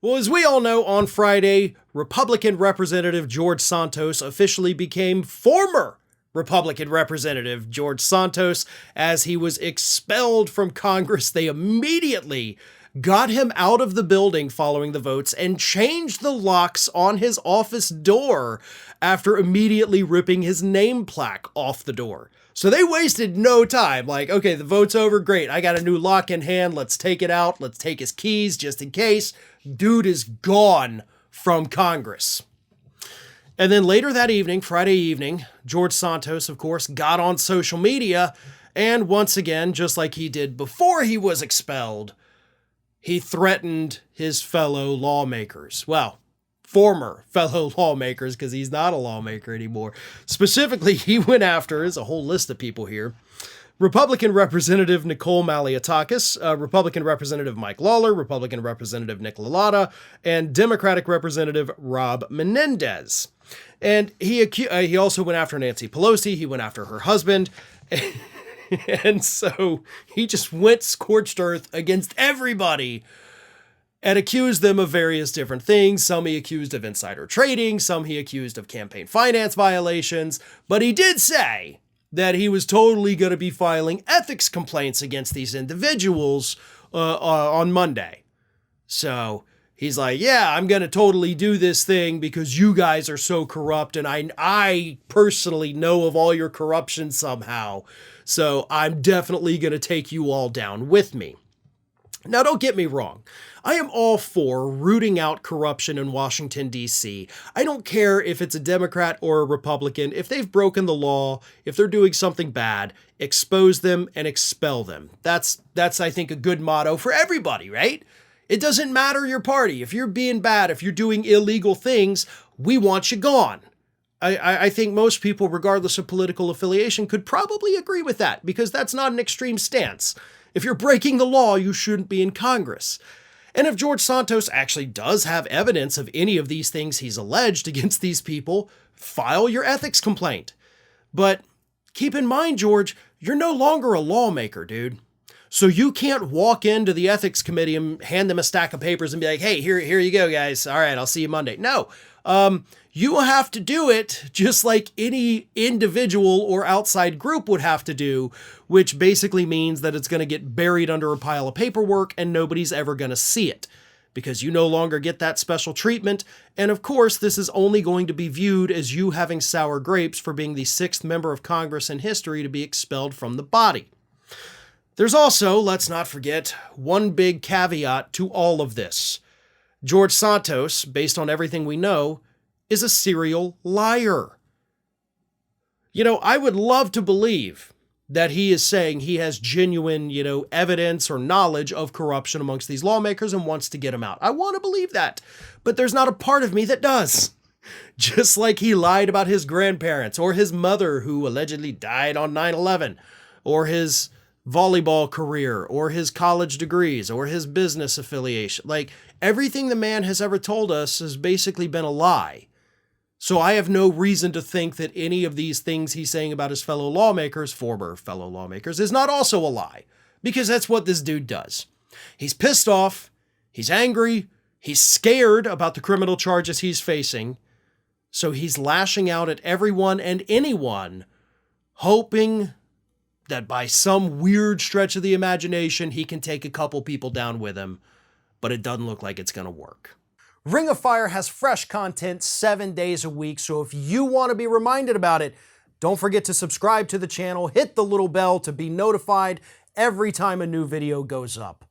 Well, as we all know, on Friday, Republican Representative George Santos officially became former Republican Representative George Santos as he was expelled from Congress. They immediately got him out of the building following the votes and changed the locks on his office door after immediately ripping his name plaque off the door. So they wasted no time. Like, okay, the vote's over. Great. I got a new lock in hand. Let's take it out. Let's take his keys just in case. Dude is gone from Congress. And then later that evening, Friday evening, George Santos, of course, got on social media. And once again, just like he did before he was expelled, he threatened his fellow lawmakers. Well, former fellow lawmakers, because he's not a lawmaker anymore. Specifically, he went after, there's a whole list of people here, Republican Representative Nicole Malliotakis, Republican Representative Mike Lawler, Republican Representative Nick LaLotta, and Democratic Representative Rob Menendez. And he also went after Nancy Pelosi, he went after her husband, and so he just went scorched earth against everybody and accused them of various different things. Some he accused of insider trading, some he accused of campaign finance violations, but he did say that he was totally going to be filing ethics complaints against these individuals on Monday. So he's like, yeah, I'm going to totally do this thing because you guys are so corrupt and I personally know of all your corruption somehow. So I'm definitely going to take you all down with me. Now, don't get me wrong. I am all for rooting out corruption in Washington, D.C. I don't care if it's a Democrat or a Republican. If they've broken the law, if they're doing something bad, expose them and expel them. That's I think, a good motto for everybody, right? It doesn't matter your party. If you're being bad, if you're doing illegal things, we want you gone. I think most people, regardless of political affiliation, could probably agree with that because that's not an extreme stance. If you're breaking the law, you shouldn't be in Congress. And if George Santos actually does have evidence of any of these things he's alleged against these people, file your ethics complaint. But keep in mind, George, you're no longer a lawmaker, dude. So you can't walk into the ethics committee and hand them a stack of papers and be like, hey, here you go, guys. All right, I'll see you Monday. No, you will have to do it just like any individual or outside group would have to do, which basically means that it's going to get buried under a pile of paperwork and nobody's ever going to see it because you no longer get that special treatment. And of course, this is only going to be viewed as you having sour grapes for being the 6th member of Congress in history to be expelled from the body. There's also, let's not forget, one big caveat to all of this. George Santos, based on everything we know, is a serial liar. You know, I would love to believe that he is saying he has genuine, evidence or knowledge of corruption amongst these lawmakers and wants to get them out. I want to believe that, but there's not a part of me that does. Just like he lied about his grandparents or his mother who allegedly died on 9/11 or his volleyball career or his college degrees or his business affiliation. Like everything the man has ever told us has basically been a lie. So I have no reason to think that any of these things he's saying about his fellow lawmakers, former fellow lawmakers, is not also a lie, because that's what this dude does. He's pissed off, he's angry, he's scared about the criminal charges he's facing, so he's lashing out at everyone and anyone, hoping that by some weird stretch of the imagination, he can take a couple people down with him, but it doesn't look like it's going to work. Ring of Fire has fresh content 7 days a week, so if you want to be reminded about it, don't forget to subscribe to the channel, hit the little bell to be notified every time a new video goes up.